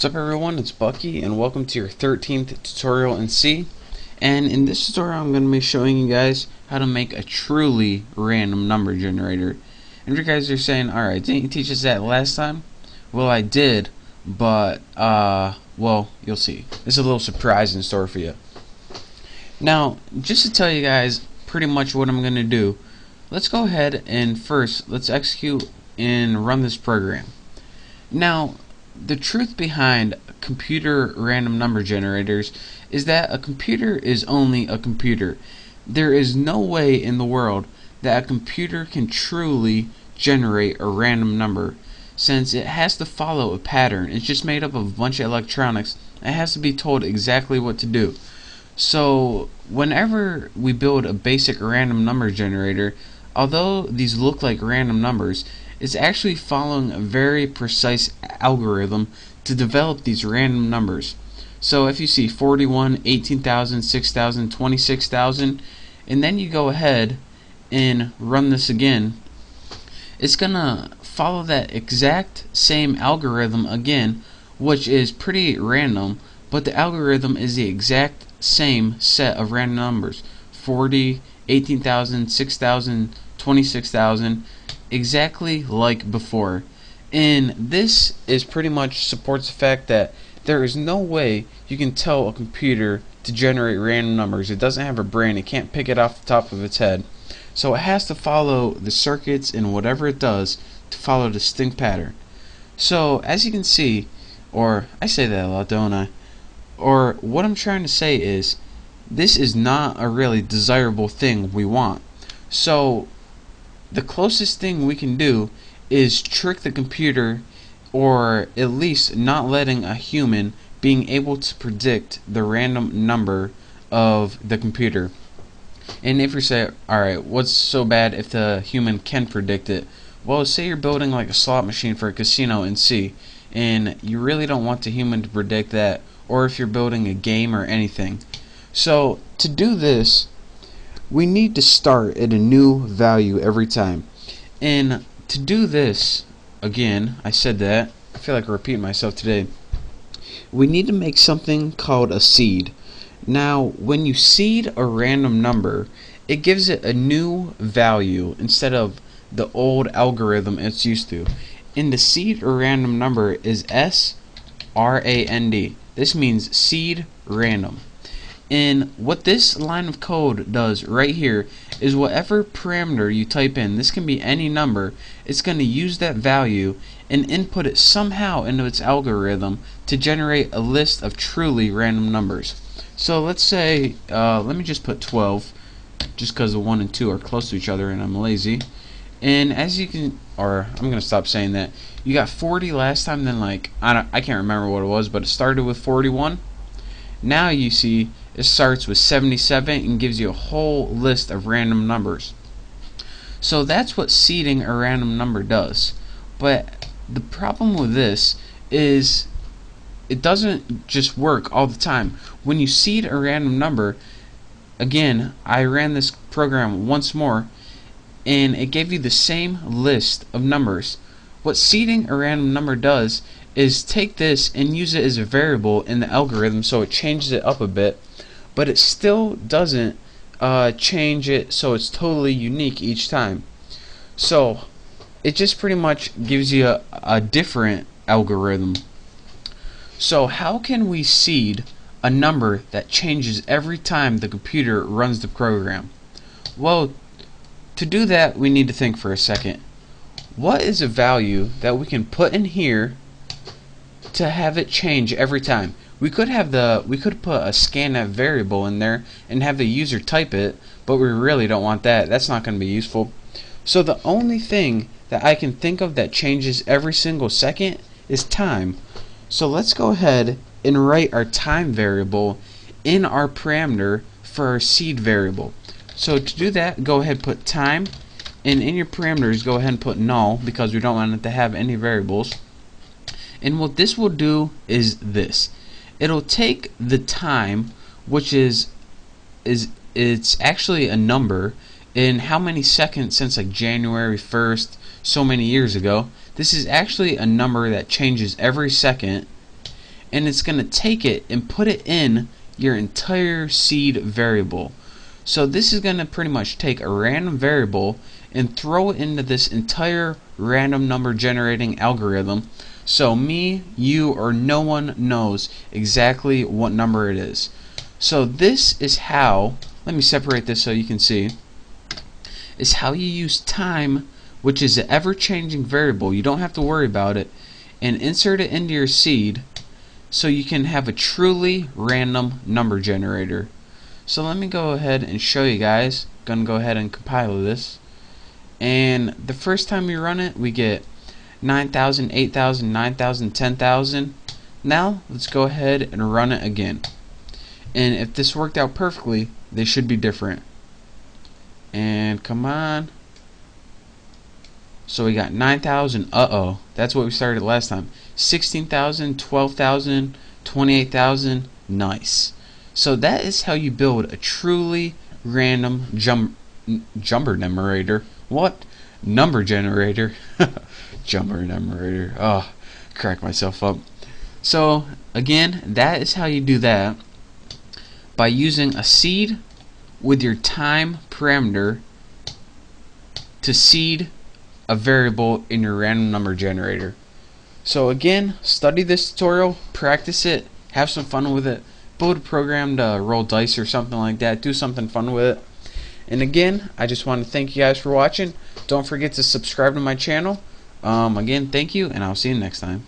What's up everyone, it's Bucky and welcome to your 13th tutorial in C. And in this tutorial I'm going to be showing you guys how to make a truly random number generator. And if you guys are saying, alright, didn't you teach us that last time? Well, I did, but well, you'll see. There's a little surprise in store for you. Now, just to tell you guys pretty much what I'm going to do, let's go ahead and first let's execute and run this program. Now, the truth behind computer random number generators is that a computer is only a computer. There is no way in the world that a computer can truly generate a random number, since it has to follow a pattern. It's just made up of a bunch of electronics. It has to be told exactly what to do. So whenever we build a basic random number generator, although these look like random numbers, it's actually following a very precise algorithm to develop these random numbers. So if you see 41, 18,000, 6,000, 26,000, and then you go ahead and run this again, it's gonna follow that exact same algorithm again, which is pretty random, but the algorithm is the exact same set of random numbers: 40, 18,000, 6,000, 26,000, exactly like before. And this is pretty much supports the fact that there is no way you can tell a computer to generate random numbers. It doesn't have a brain. It can't pick it off the top of its head. So it has to follow the circuits and whatever it does to follow a distinct pattern. So as you can see, or I say that a lot, don't I? Or what I'm trying to say is, this is not a really desirable thing we want. So the closest thing we can do is trick the computer, or at least not letting a human being able to predict the random number of the computer. And if you say, alright, what's so bad if the human can predict it? Well, say you're building like a slot machine for a casino in C, and you really don't want the human to predict that, or if you're building a game or anything. So to do this, we need to start at a new value every time. And to do this, again, I said that, I feel like I'm repeating myself today, we need to make something called a seed. Now, when you seed a random number, it gives it a new value instead of the old algorithm it's used to. And the seed or random number is SRAND. This means seed random. And what this line of code does right here is whatever parameter you type in, this can be any number, it's going to use that value and input it somehow into its algorithm to generate a list of truly random numbers. So let's say, let me just put 12, just because the 1 and 2 are close to each other and I'm lazy. And as you can, or I'm going to stop saying that, you got 40 last time, then like, I can't remember what it was, but it started with 41. Now you see it starts with 77 and gives you a whole list of random numbers. So that's what seeding a random number does. But the problem with this is it doesn't just work all the time. When you seed a random number, again, I ran this program once more and it gave you the same list of numbers. What seeding a random number does is take this and use it as a variable in the algorithm, so it changes it up a bit, but it still doesn't change it so it's totally unique each time. So it just pretty much gives you a different algorithm. So how can we seed a number that changes every time the computer runs the program? Well, to do that we need to think for a second. What is a value that we can put in here to have it change every time? We could put a scanf variable in there and have the user type it, but we really don't want that. That's not going to be useful. So the only thing that I can think of that changes every single second is time. So let's go ahead and write our time variable in our parameter for our seed variable. So to do that, go ahead and put time, and in your parameters go ahead and put null because we don't want it to have any variables. And what this will do is this. It'll take the time, which is it's actually a number in how many seconds since like January 1st, so many years ago. This is actually a number that changes every second, and it's going to take it and put it in your entire seed variable. So this is going to pretty much take a random variable and throw it into this entire random number generating algorithm, so me, you, or no one knows exactly what number it is. So this is how, let me separate this so you can see, is how you use time, which is an ever-changing variable, you don't have to worry about it, and insert it into your seed so you can have a truly random number generator. So let me go ahead and show you guys. I'm gonna go ahead and compile this, and the first time we run it we get 9,000, 8,000, 9,000, 10,000. Now let's go ahead and run it again, and if this worked out perfectly, they should be different. And come on. So we got 9,000, that's what we started last time. 16,000, 12,000, 28,000, nice. So that is how you build a truly random jumper numerator. What? Number generator. Jumper numerator. Oh, crack myself up. So again, that is how you do that, by using a seed with your time parameter to seed a variable in your random number generator. So again, study this tutorial, practice it, have some fun with it, build a program to roll dice or something like that, do something fun with it. And again, I just want to thank you guys for watching. Don't forget to subscribe to my channel. Again, thank you, and I'll see you next time.